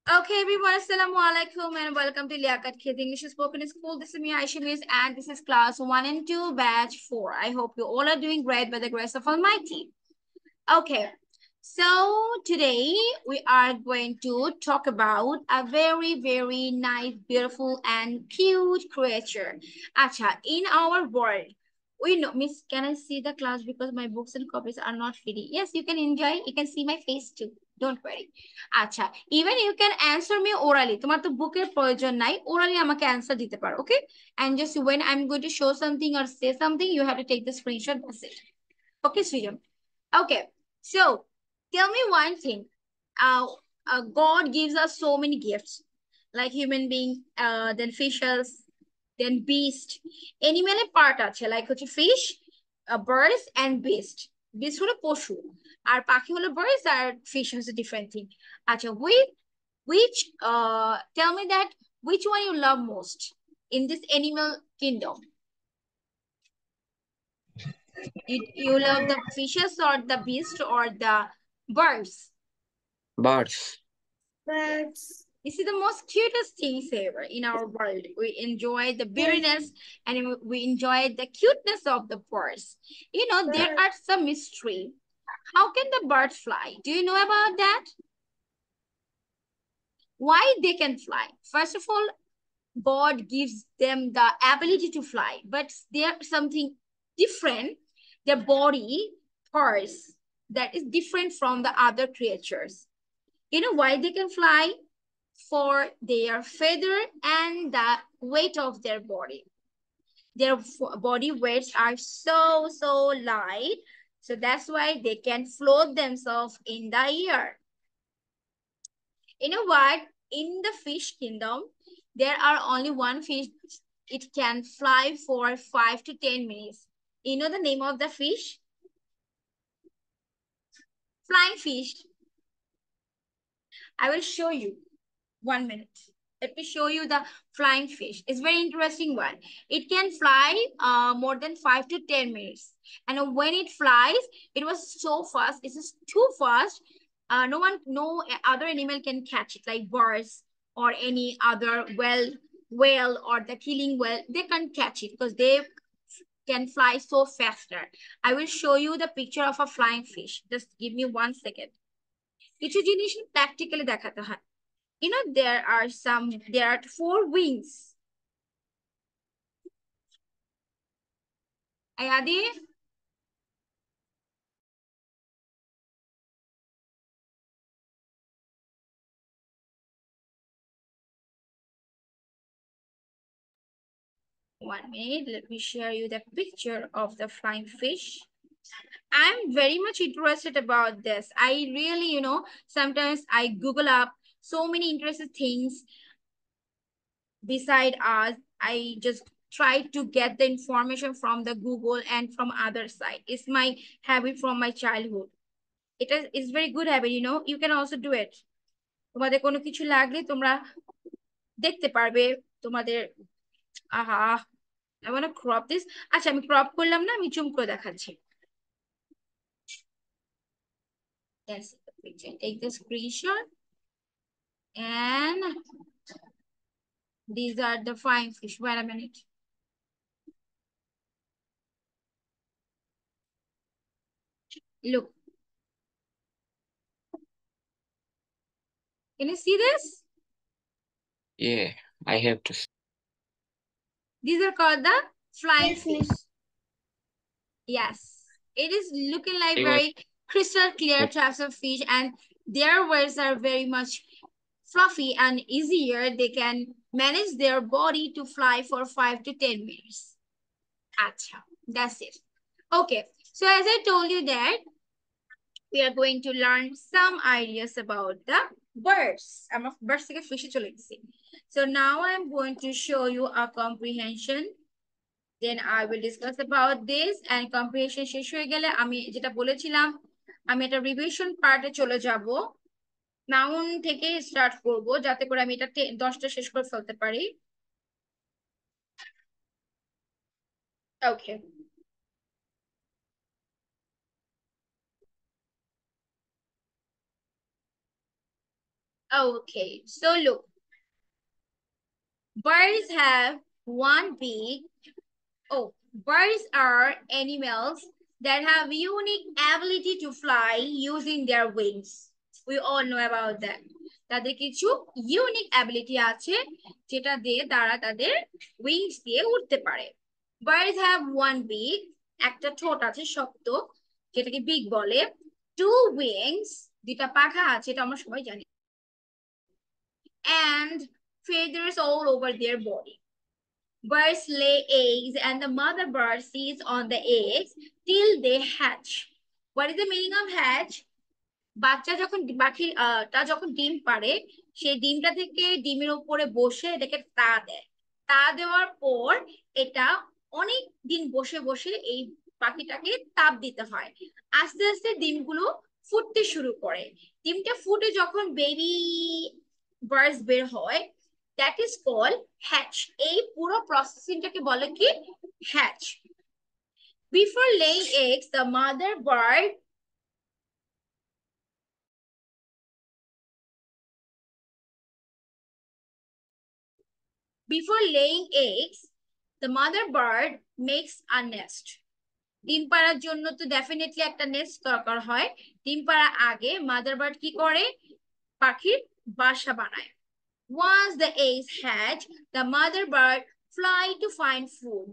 Okay, everyone, assalamu alaikum and welcome to Liaquat Kids English Spoken School. This is me, Aisha Miss, and this is class 1 and 2, batch 4. I hope you all are doing great by the grace of Almighty. Okay, so today we are going to talk about a very, very nice, beautiful, and cute creature. Acha, in our world, we know, Miss, can I see the class because my books and copies are not ready? Yes, you can enjoy. You can see my face too. Don't worry. Acha, even you can answer me orally. তোমার তো বুকের প্রয়োজন নাই, orally আমাকে answer দিতে পারো, okay? And just when I'm going to show something or say something, you have to take the screenshot. That's it. Okay, Srijam. Okay, so tell me one thing. Uh, God gives us so many gifts, like human being, then fishes, then beast. Animal part আছে, like হচ্ছে fish, birds and beast. Beast হলো পশু, আর পাখি হলো birds, R fish is a different thing. আচ্ছা, which tell me that which one you love most in this animal kingdom? You love the fishes or the beast or the birds? Birds. Birds. You see, the most cutest things ever in our world. We enjoy the beautiness and we enjoy the cuteness of the birds. You know, there are some mystery. How can the birds fly? Do you know about that? Why they can fly? First of all, God gives them the ability to fly, but there's something different. Their body parts that is different from the other creatures. You know why they can fly? For their feather and the weight of their body. Their body weights are so light. So that's why they can float themselves in the air. You know what? In the fish kingdom, there are only one fish. It can fly for 5 to 10 minutes. You know the name of the fish? Flying fish. I will show you. 1 minute. Let me show you the flying fish. It's very interesting one. It can fly more than 5 to 10 minutes. And when it flies, it was so fast. It is too fast. No other animal can catch it, like birds or any other whale or the killing whale. They can't catch it because they can fly so faster. I will show you the picture of a flying fish. Just give me 1 second. কিছু জিনিস practically দেখাতে হয়. You know, there are 4 wings. Ayadi? One minute, let me share you the picture of the flying fish. I'm very much interested about this. I really, sometimes I Google up so many interesting things beside us. I just try to get the information from the Google and from other side. It's my habit from my childhood. It's very good habit, you can also do it. তোমাদের কোনো কিছু লাগলে তোমরা দেখতে পারবে তোমাদের আহা I want to crop this. আচ্ছা আমি crop করলাম না, আমি জুম করে দেখাচ্ছি. That's the picture. Take the screenshot and these are the flying fish. Wait a minute. Look. Can you see this? Yeah, I have to. These are called the flying fish. Yes. It is looking like very crystal clear types of fish, and their wings are very much fluffy and easier. They can manage their body to fly for 5 to 10 minutes. Acha, that's it. Okay, so as I told you that we are going to learn some ideas about the birds. I'm a birds থেকে fish চলে গেছি. So now I'm going to show you a comprehension. Then I will discuss about this and comprehension শেষ হয়ে গেলে আমি যেটা বলেছিলাম আমি এটা রিভিশন পার্টে চলে যাব. নাউন থেকে স্টার্ট করব যাতে করে আমি এটা 10টা শেষ করে ফেলতে পারি. Okay. Okay, so look, birds have one beak. Oh, birds are animals that have unique ability to fly using their wings. We all know about that. তাদের কিছু ইউনিক অ্যাবিলিটি আছে যেটা দিয়ে তারা তাদের উইংস দিয়ে উড়তে পারে। Birds have one beak, একটা ঠোঁট আছে শক্ত যেটাকে বিগ বলে। Two wings, দুটা পাখা আছে এটা আমরা সবাই জানি। And feathers all over their body. Birds lay eggs and the mother bird sits on the eggs till they hatch. What is the meaning of hatch? বাচ্চা যখন পাখি তা যখন ডিম পাড়ে সেই ডিমটা থেকে ডিমের উপরে বসে এটাকে তা দেয়। তা দেওয়ার পর এটা অনেক দিন বসে বসে এই পাখিটাকে তাপ দিতে হয়। আস্তে আস্তে ডিমগুলো ফুটতে শুরু করে। ডিমটা ফুটে যখন বেবি বার্ডস বের হয়, দ্যাট ইজ কল্ড হ্যাচ। এই পুরো প্রসেসিংটাকে বলে কি? Hatch. Before laying eggs, the mother bird makes a nest. ডিম পাড়ার জন্য তো ডেফিনেটলি একটা নেস্ট দরকার হয়। ডিম পাড়ার আগে মাদার বার্ড কি করে? পাখির বাসা বানায়। Once the eggs hatch, the mother bird fly to find food.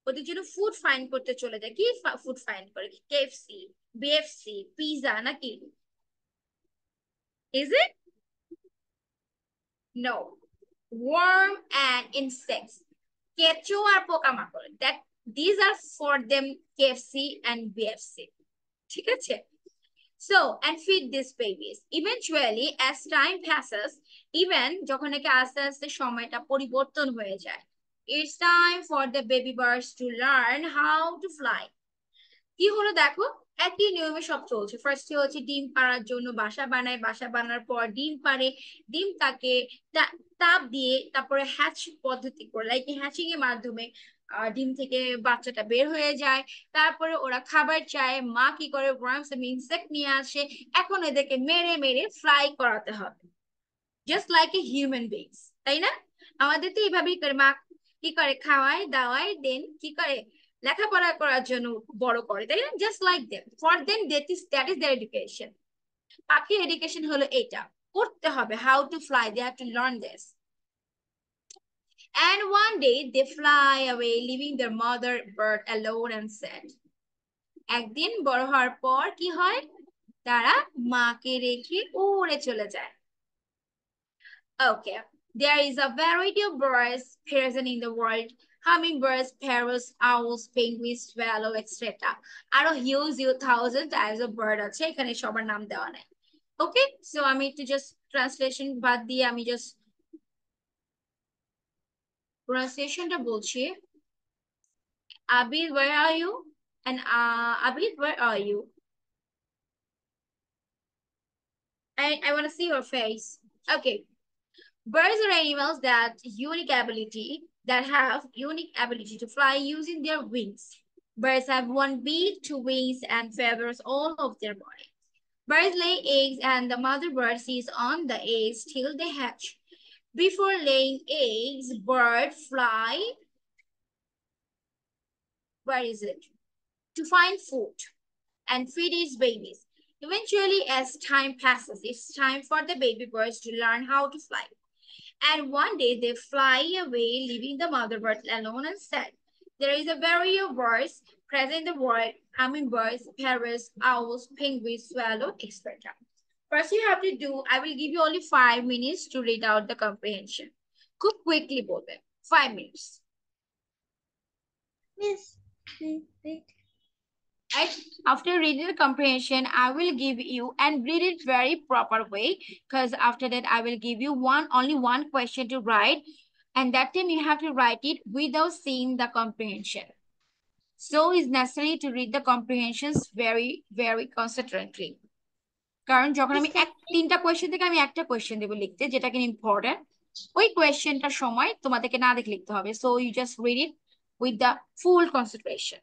ওদের জন্য ফুড ফাইন্ড করতে চলে যায়। কি ফুড ফাইন্ড করে? কেএফসি, বিএফসি, পিজা নাকি? Is it? No. Worm and insects. কেঁচো আর পোকামাকড়। That these are for them KFC and BFC. ঠিক আছে? So, and feed these babies. Eventually, as time passes, even যখন নাকি আস্তে আস্তে সময়টা পরিবর্তন হয়ে যায়, it's time for the baby birds to learn how to fly. কি হলো দেখো, একই নিয়মে সব চলছে। ফার্স্টে হচ্ছে ডিম পাড়ার জন্য বাসা বানায়, বাসা বানানোর পর ডিম পাড়ে, ডিম তাকে তাপ দিয়ে তারপরে হ্যাচ পদ্ধতি করে, লাইক হ্যাচিং এর মাধ্যমে ডিম থেকে বাচ্চাটা বের হয়ে যায়। তারপরে ওরা খাবার চায়, মা কি করে? ওয়ার্মস এবং ইনসেক্ট নিয়ে আসে। এখন এদেরকে মেরে মেরে ফ্রাই করাতে হবে, just like a human beings, তাই না? আমাদের তো এইভাবেই করে, মা কি করে? খাওয়ায় দাওয়ায়, দেন কি করে? লেখাপড়া করার জন্য বড় করে, তাই না? Just like them, for them that is their education. পাখির এডুকেশন হলো এটা, করতে হবে। How to fly, they have to learn this. And one day they fly away, leaving their mother bird alone and sad. একদিন বড় হওয়ার পর কি হয়? তারা মাকে রেখে উড়ে চলে যায়। Okay, there is a variety of birds present in the world. Hummingbirds, parrots, owls, penguins, swallow, etc. আরো huge thousand types of bird আছে, এখানে সবার নাম দেওয়া নাই। Okay, so আমি একটু just translation বাদ দিয়ে আমি just pronunciationটা বলছি। Abid, where are you? And Abid, where are you? I want to see your face. Okay. Birds are animals that have unique ability to fly using their wings. Birds have one beak, two wings, and feathers all over their body. Birds lay eggs and the mother bird sits on the eggs till they hatch. Before laying eggs, birds fly, where is it? To find food and feed its babies. Eventually, as time passes, it's time for the baby birds to learn how to fly. And one day they fly away, leaving the mother bird alone and sad. There is a variety of birds present in the world: hummingbirds, parrots, owls, penguins, swallows, etc. First, you have to do, I will give you only 5 minutes to read out the comprehension. Cook quickly, both them. 5 minutes. Miss, wait. Right? After reading the comprehension, I will give you, and read it very proper way, because after that I will give you only one question to write, and that time you have to write it without seeing the comprehension. So it's necessary to read the comprehensions very, very concentrately. কারণ যখন আমি তিনটা question থেকে আমি একটা question দেবো লিখতে, যেটা কিনা ইম্পর্টেন্ট, ওই কোয়েশ্চেনটার সময় তোমাদেরকে না দেখে লিখতে হবে। So you just read it with the full concentration.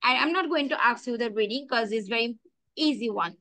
I'm not going to ask you the reading because it's very easy one.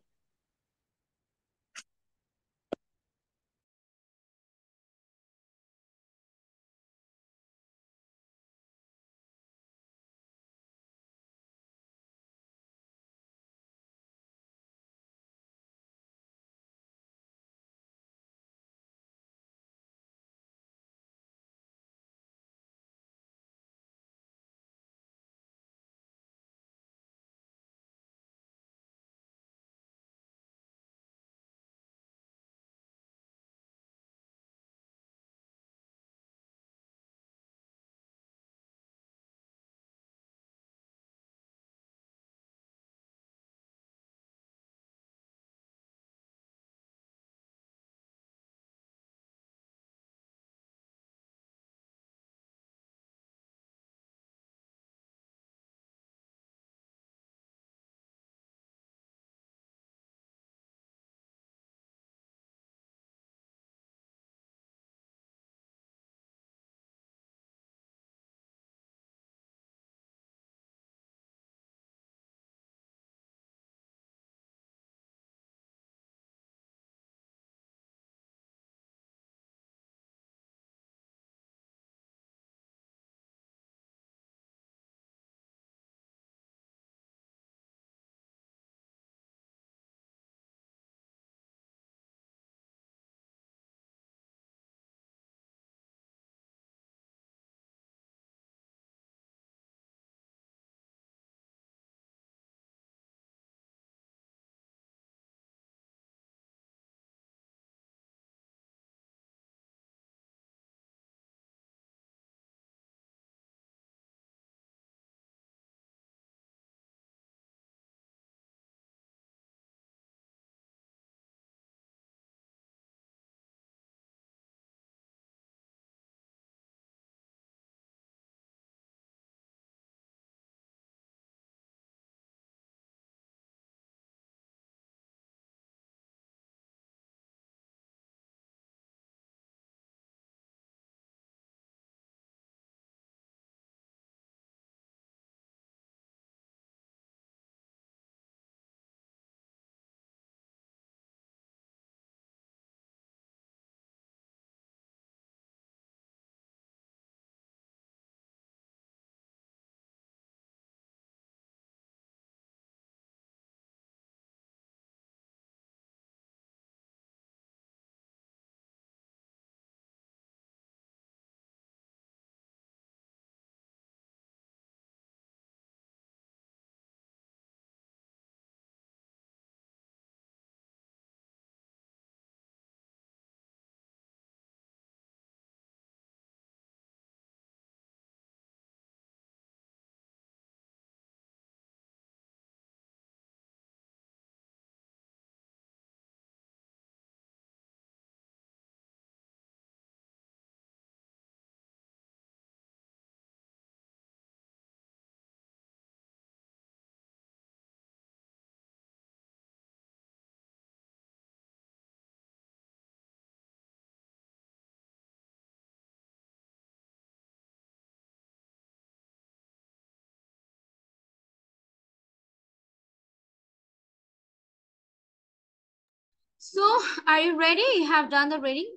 So, are you ready? You have done the reading?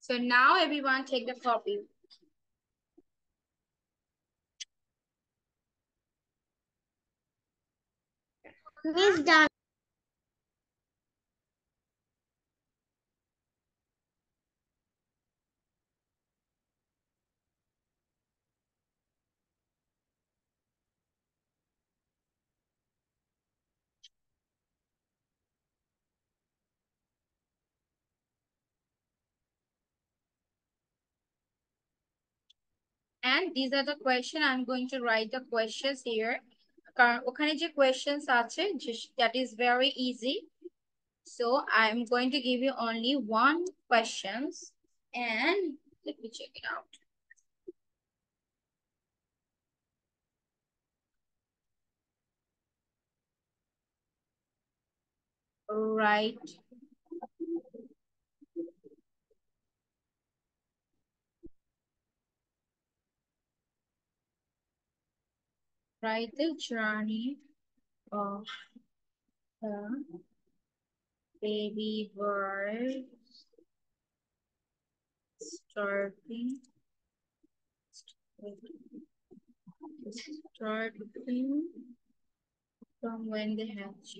So now everyone take the copy. Miss done. And these are the questions. I'm going to write the questions here. ওখানে যে questions আছে, that is very easy. So I'm going to give you only one questions and let me check it out. Right. Write the journey of the baby bird starting from when they hatch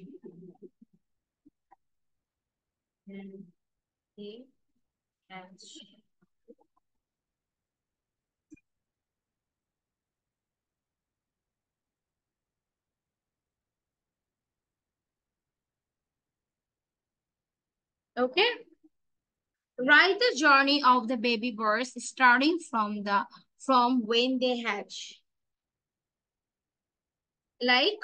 and they hatch. Okay. Write the journey of the baby birds starting from when they hatch. Like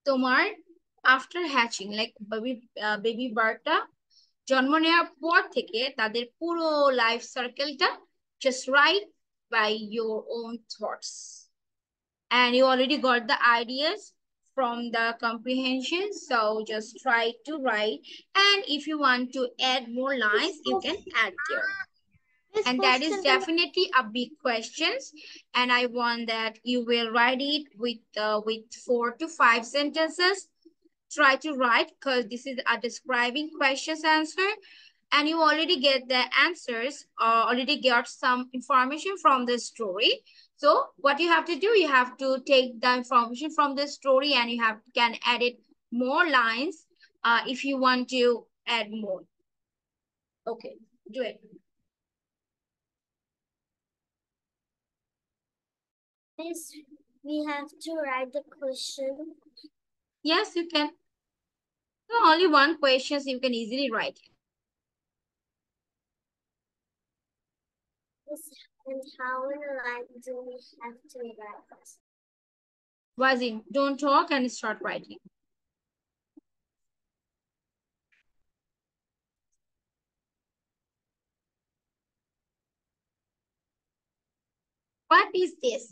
তোমার after hatching, like baby birdটা জন্ম নেওয়ার পর থেকে তাদের পুরো life সার্কেলটা just write by your own thoughts. And you already got the ideas from the comprehension, so just try to write, and if you want to add more lines you can add there. And that is definitely a big questions, and I want that you will write it with 4 to 5 sentences. Try to write, because this is a describing questions answer, and you already get the answers or already got some information from the story. So what you have to do, you have to take the information from the story and you can add it more lines if you want to add more. Okay, do it. Miss, we have to write the question. Yes, you can. So only one question, so you can easily write it. Miss, and how many lines do we have to write? Wazin, don't talk and start writing. What is this?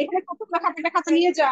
এখানে কতগুলো খাতা নিয়ে যা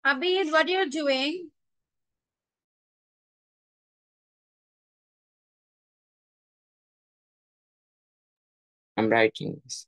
Abid, what you're doing? I'm writing this.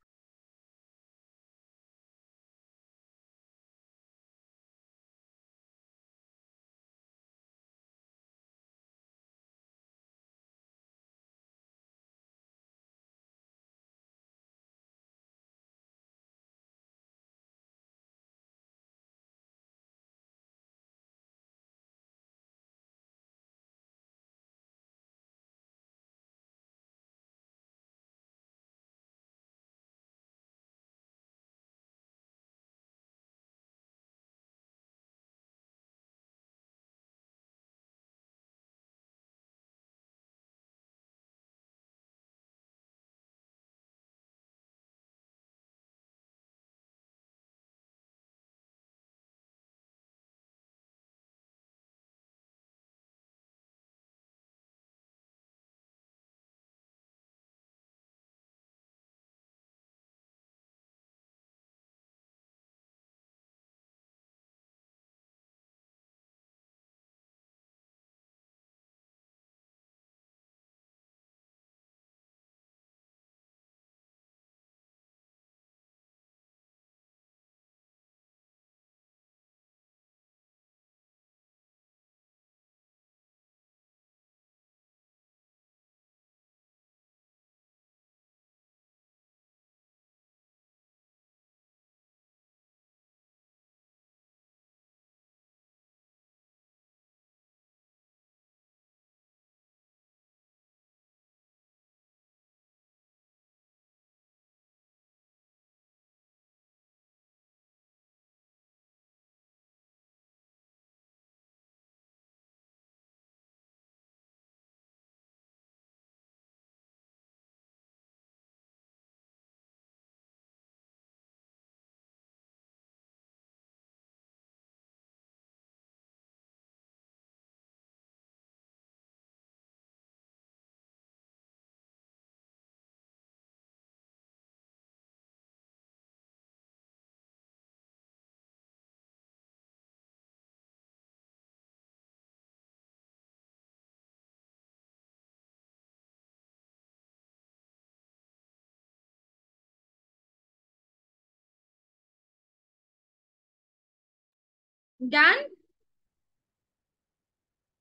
Done?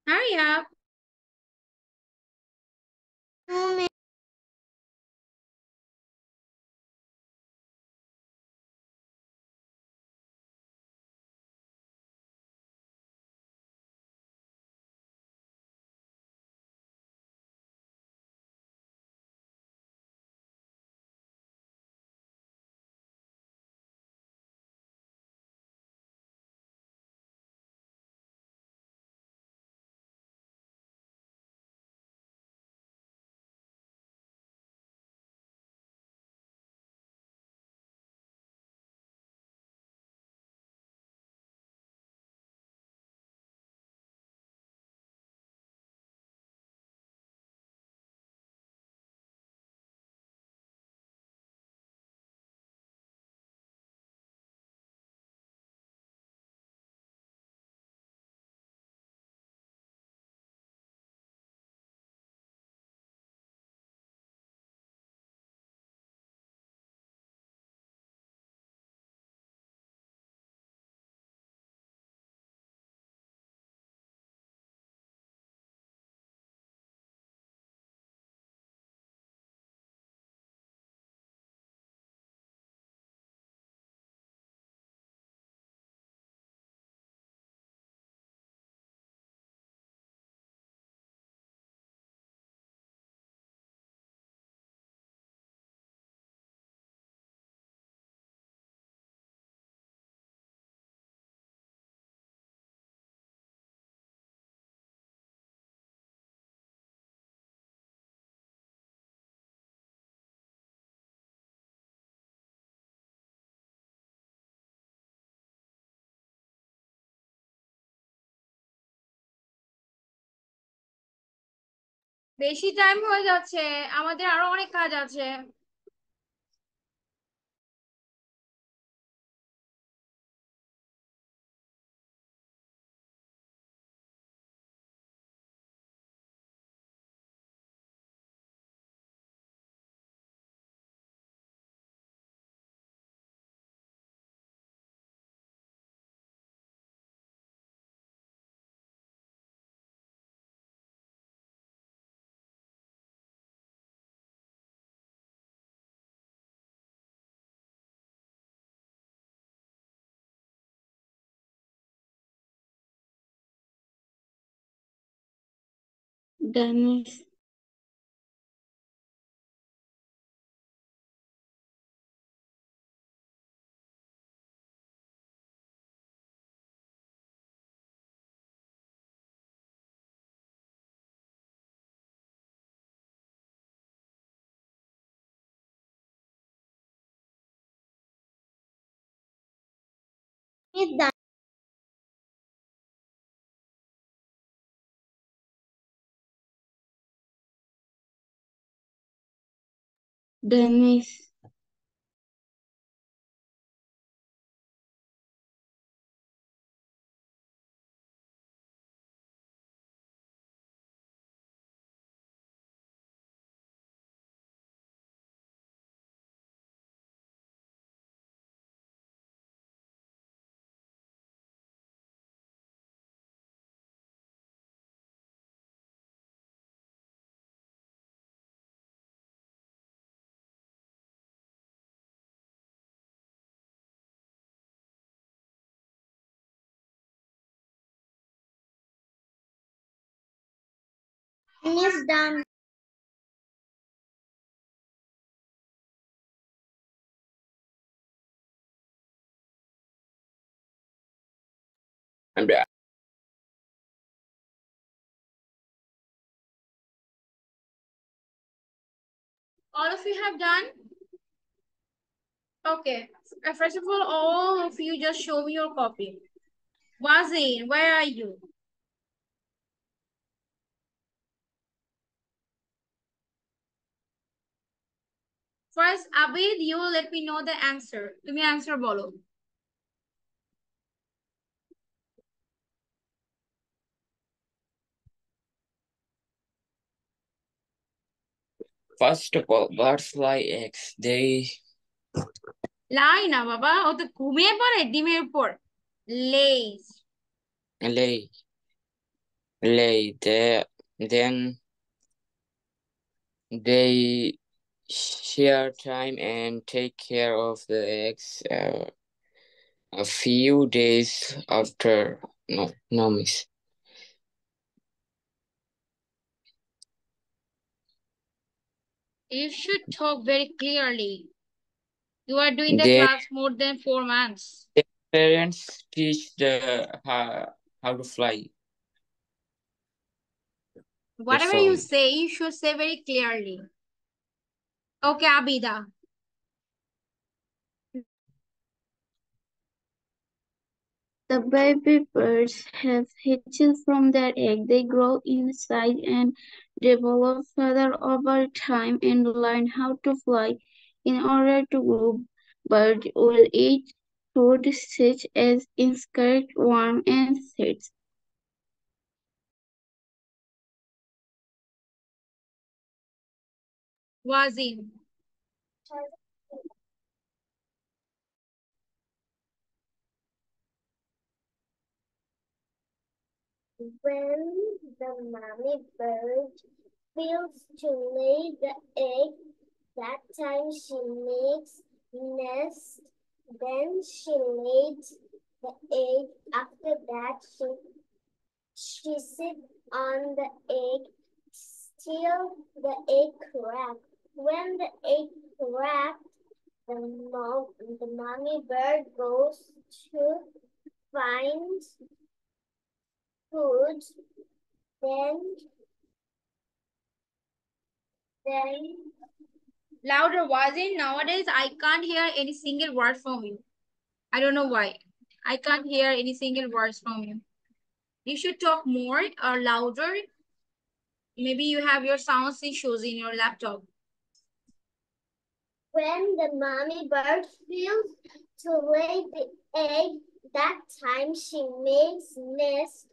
Hurry up. বেশি time হয়ে যাচ্ছে, আমাদের আরো অনেক কাজ আছে। Done, miss. Miss, done. Done, miss. Miss, done. I'm back. All of you have done? Okay. First of all of you just show me your copy. Wazin, where are you? First, Abid, you will let me know the answer. Tumi answer bolo. First of all, birds lay eggs. They লাই না বাবা, ও তো ঘুমিয়ে পড়ে ডিমের উপর। Lays. lay. Lay. Then they share time and take care of the eggs a few days after. No, miss. You should talk very clearly. You are doing the Their class more than 4 months. parents teach how to fly. Whatever all. you say, you should say very clearly. Okay, Abida. The baby birds have hatched from their egg. They grow in size and develop further over time and learn how to fly. In order to grow, birds will eat food such as insects, worms, and seeds. Wazin. When the mommy bird fails to lay the egg, that time she makes nest. Then she lays the egg. After that, she sits on the egg till the egg cracks. When the egg cracks, the mommy bird goes to find food. Then Louder, Wazin. Nowadays, I can't hear any single word from you. I don't know why. I can't hear any single words from you. You should talk more or louder. Maybe you have your sound issues in your laptop. when the mommy bird fails to lay the egg, that time she makes nest.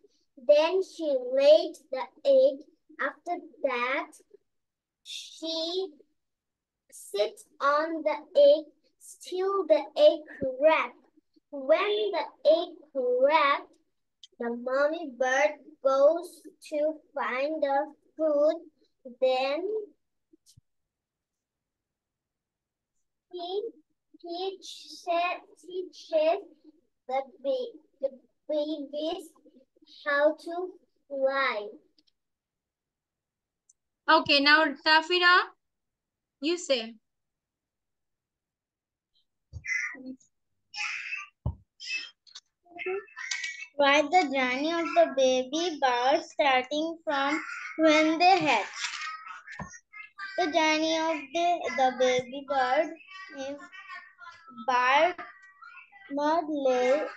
Then she laid the egg. After that, she sits on the egg till the egg cracks. When the egg cracks, the mommy bird goes to find the food. Then he teaches the babies how to fly. Okay, now Tafira, you say. Write the journey of the baby bird starting from when they hatch. The journey of the baby bird is bird mud lay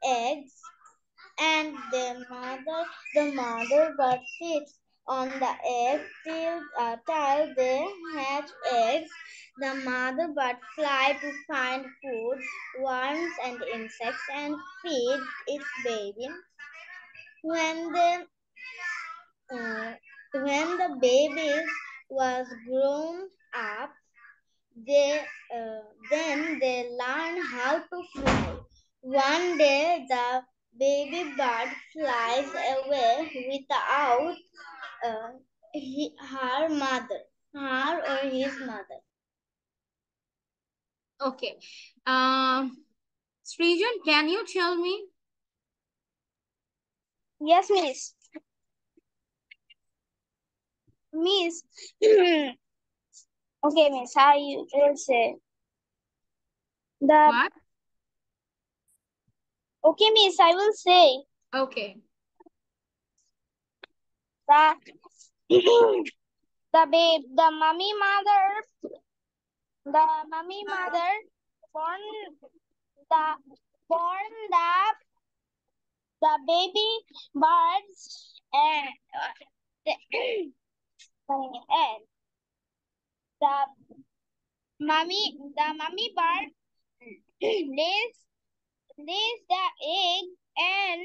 eggs, and the mother bird sits on the egg till they hatch eggs. The mother bird fly to find food, worms and insects, and feed its baby. When they when the baby was grown up, they then they learn how to fly. One day, the baby bird flies away without her or his mother. Okay. Srijan, can you tell me? Yes, miss. Miss. Okay, miss. I will say the. What? Okay, miss. I will say Okay. the the mummy mother born the baby birds and the mummy bird lays the egg, and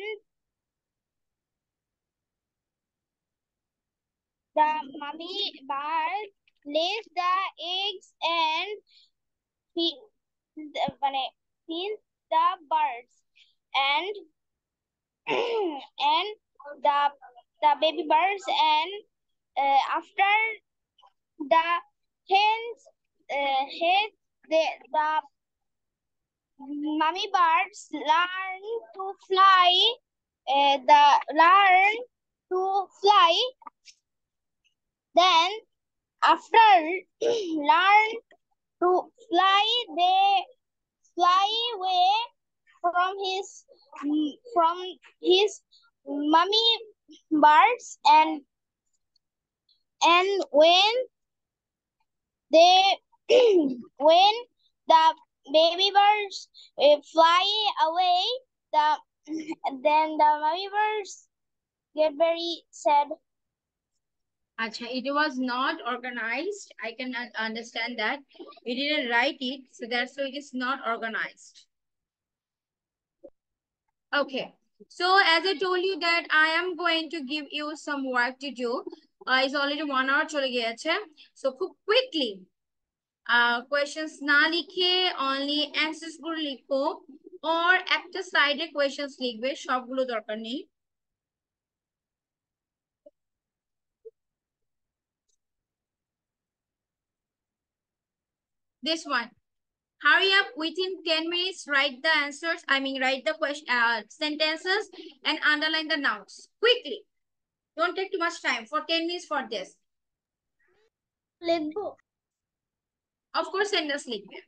the mummy bird lays the eggs and feeds feeds the birds, and and the baby birds, and after the hens the mummy birds learn to fly. Learn to fly. Then after learn to fly, they fly away from his mummy birds, and they when the baby birds fly away, then the mummy birds get very sad. Acha, it was not organized. I can understand that. You didn't write it, so that's why it is not organized. Okay. So as I told you that I am going to give you some work to do. It's already 1 hour chole giyeche. So quickly, questions না লিখে only answers গুলো লিখো, or একটা side এ questions লিখবে, সবগুলো দরকার নেই। This one. Hurry up, within 10 minutes, write the answers. Write the sentences and underline the nouns. Quickly. Don't take too much time. For 10 minutes for this. লিখবো? Of course, sentence লিখবে।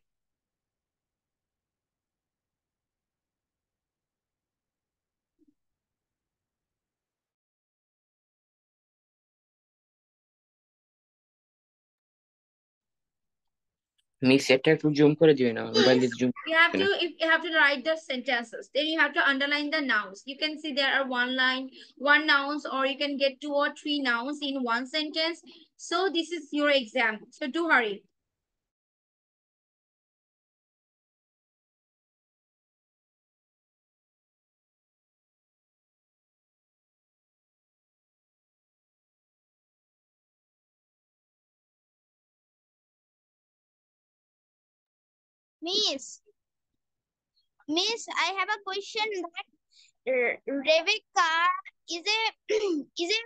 Miss এটা একটু zoom করে দিও না, mobile দিয়ে zoom. You have to write the sentences. Then you have to underline the nouns. You can see there are one nouns, or you can get 2 or 3 nouns in one sentence. So this is your exam. So do hurry. Miss, I have a question that Rebecca is a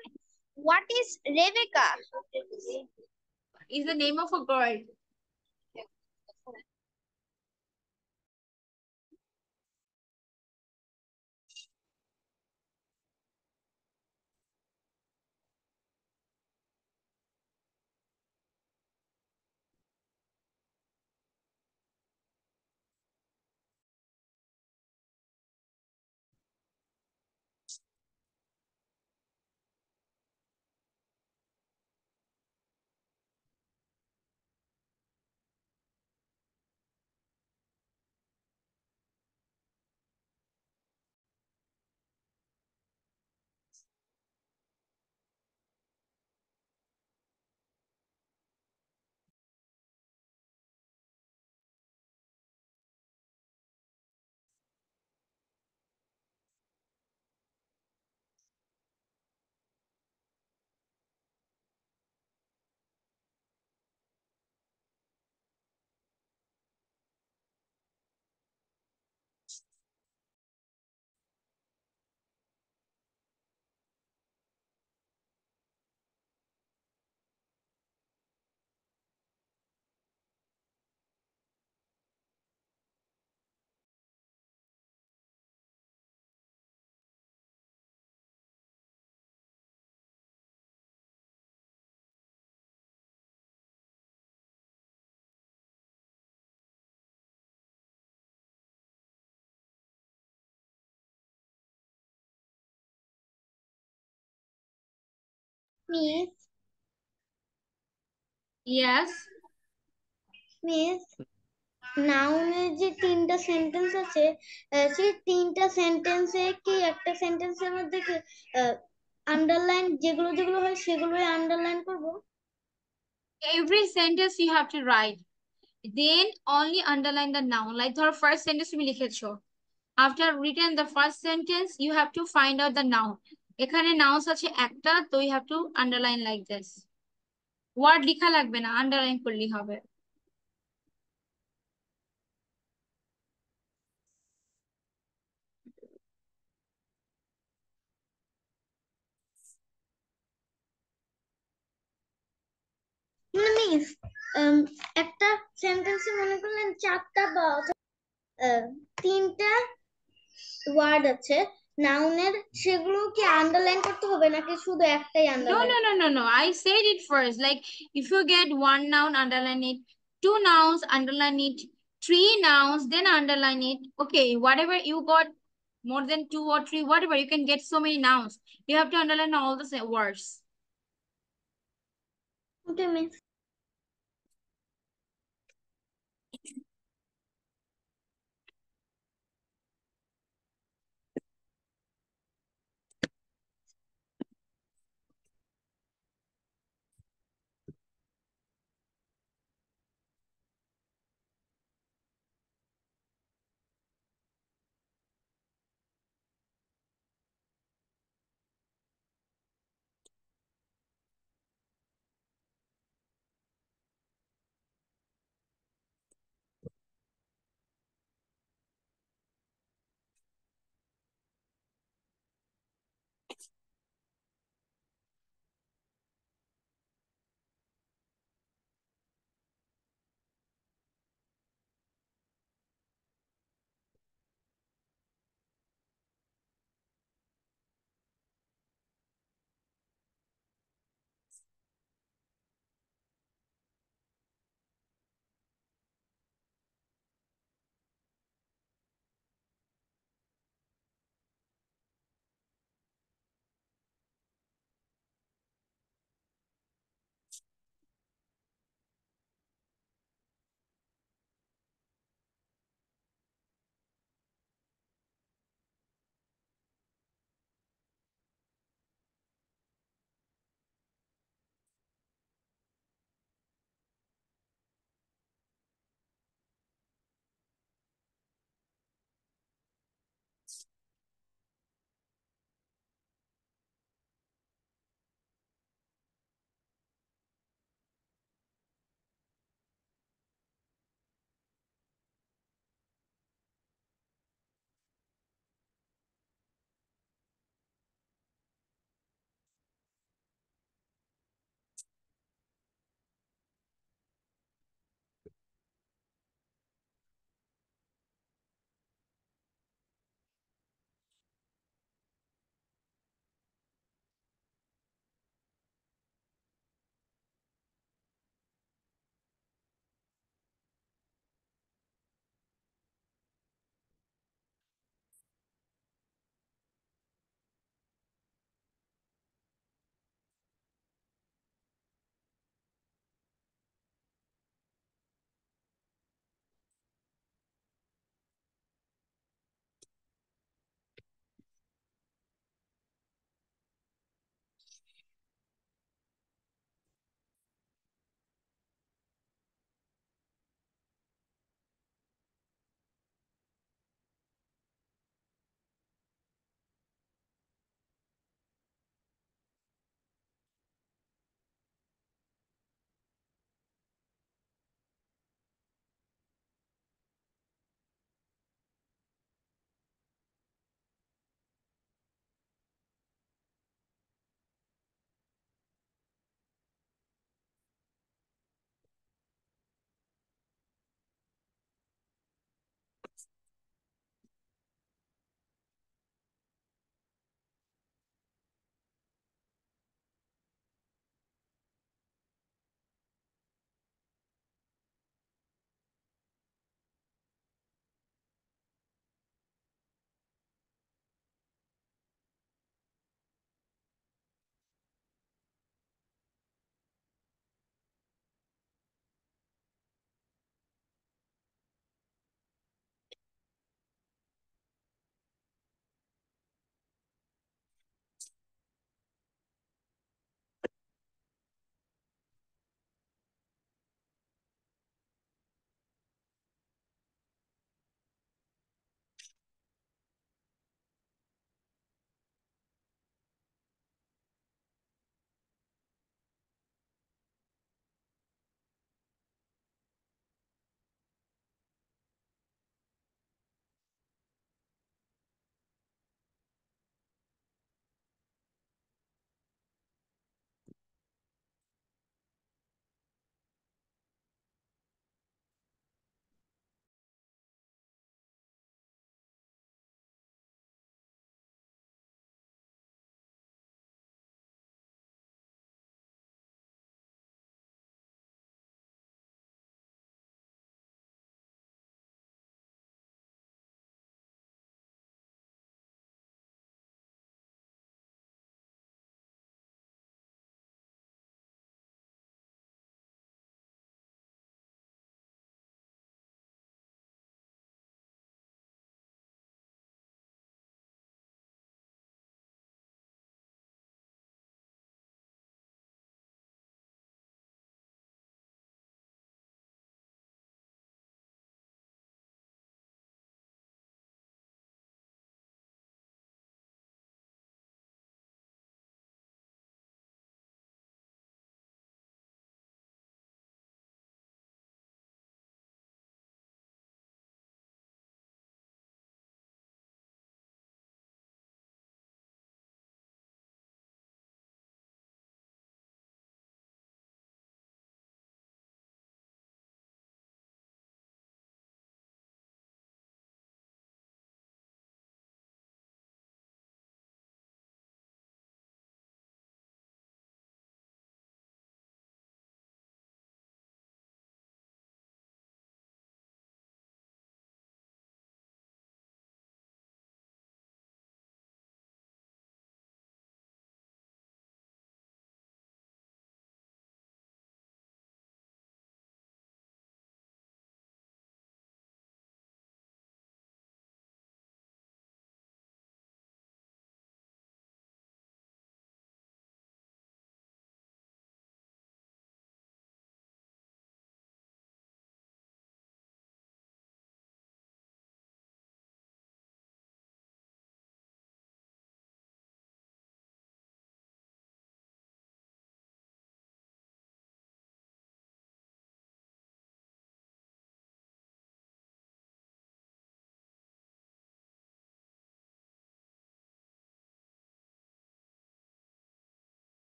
what is Rebecca? Is the name of a girl. Miss Yes. Miss নাউনের যে তিনটা sentence আছে সেই তিনটা সেন্টেন্সে কি একটা সেন্টেন্সের মধ্যে কি আন্ডারলাইন যেগুলো যেগুলো হয় সেগুলোই আন্ডারলাইন করব? Every sentence you have to write. Then only underline the noun. Like ধরো first sentence তুমি লিখেছো। After written the first sentence, you have to find out the noun. এখানে nouns আছে একটা, তো you have to underline like this. Word লিখা লাগবে না, underline করলেই হবে। মিস একটা সেন্টেন্সে মনে করলেন চারটা বা তিনটা ওয়ার্ড আছে নাউনের, সেগুলো কি আন্ডারলাইন করতে হবে নাকি শুধু একটাই No, underline? no, no, no, no. I said it first. Like if you get one noun, underline it. Two nouns, underline it. Three nouns, then underline it. Okay, whatever you got more than two or three, whatever, you can get so many nouns. You have to underline all the words. Okay miss.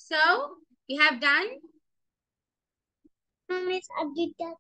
So, you have done? Miss, I did that.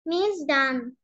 Miss done.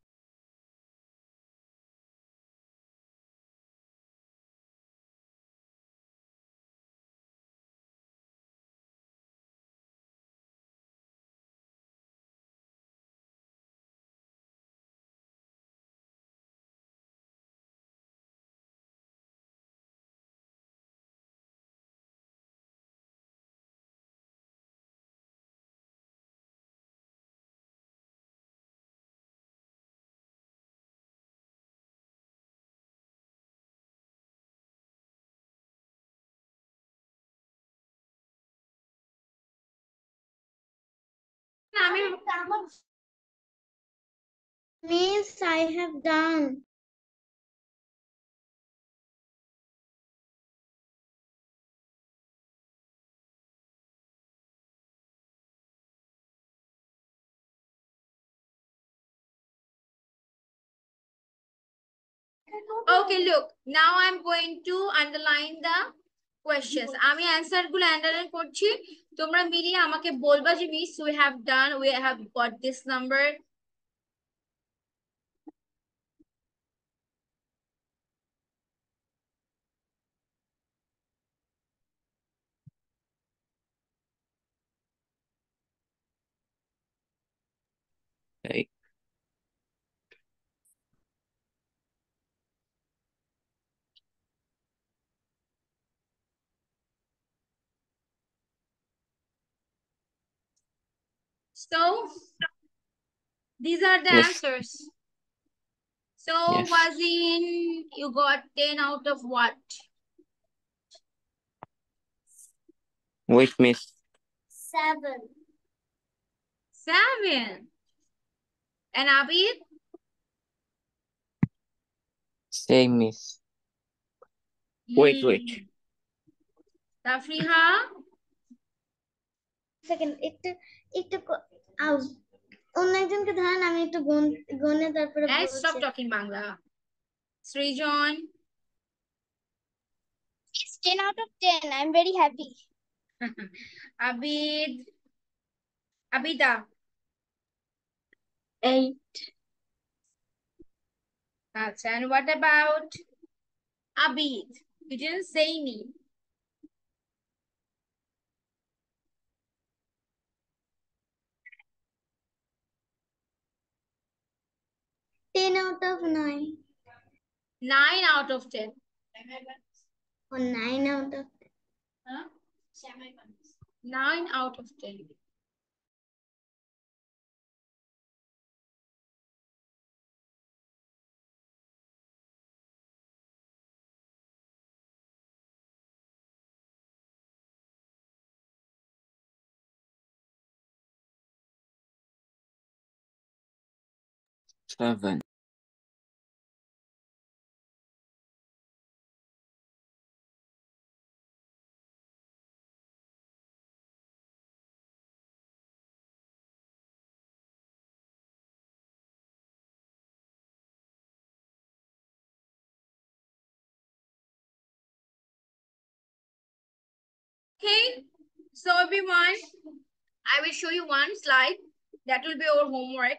Miss, I have done. Okay, look. Now I'm going to underline the questions. আমি answer গুলো underline করছি, তোমরা মিলিয়ে আমাকে বলবা যে miss we have got this number. Okay. So these are the Yes. answers. So Yes. Wazin, you got 10 out of what? Wait, miss. 7. 7. And Abid? Same, miss. Wait. Tafriha? Second, একটু অন্য একজনকে ধরেন আমি একটু গনে তারপরে Let's stop বলছি। talking Bangla. Srijan? It's 10 out of 10. I'm very happy. Abid? Abida? 8. That's and what about Abid? You didn't say me. Ten out of 9. 9 out of 10. Or 9 out of 10. Huh? 9 out of 10. 7. Okay, so everyone, I will show you one slide. That will be our homework.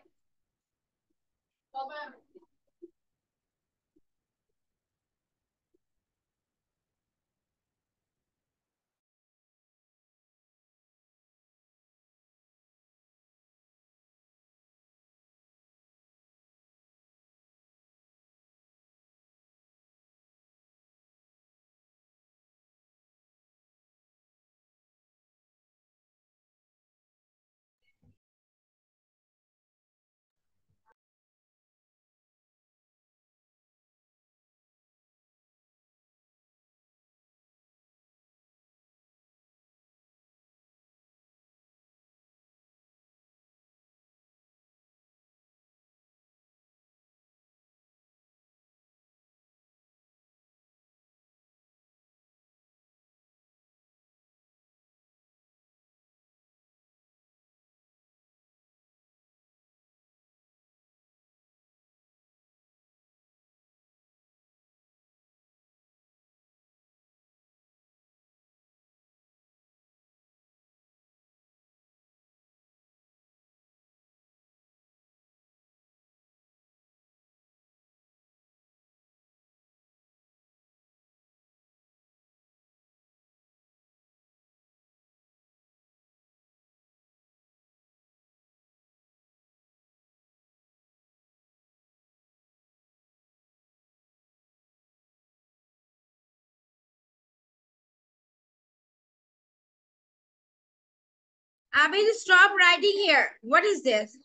Abid, stop writing here. What is this?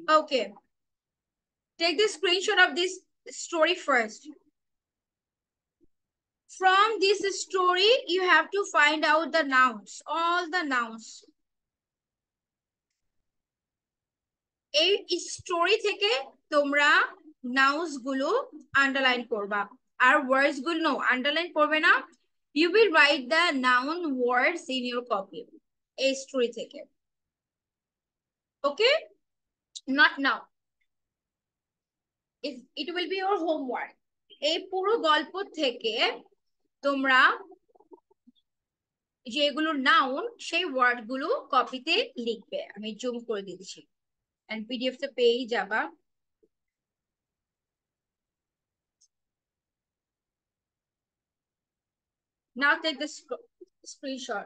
Okay. Take the screenshot of this story first. From this story, you have to find out the nouns, all the nouns. এই story থেকে তোমরা nouns গুলো underline করবা আর ওয়ার্ডস গুলো no underline করবে না you will write the noun words in your copy এই story থেকে okay not now it will be your homework এই পুরো গল্প থেকে তোমরা যেগুলো নাউন সেই ওয়ার্ড গুলো কপিতে লিখবে আমি জুম করে দিচ্ছি and pdf তে পেয়ে যাবা now take the screenshot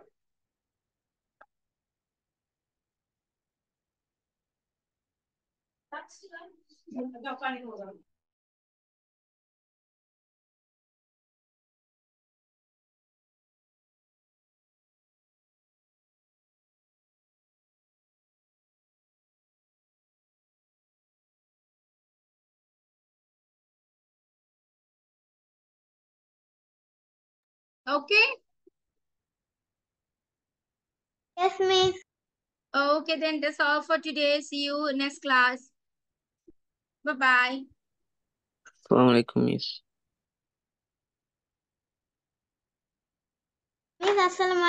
okay Yes, miss. okay then that's all for today see you next class bye bye Assalamualaikum, miss. Miss, assalamu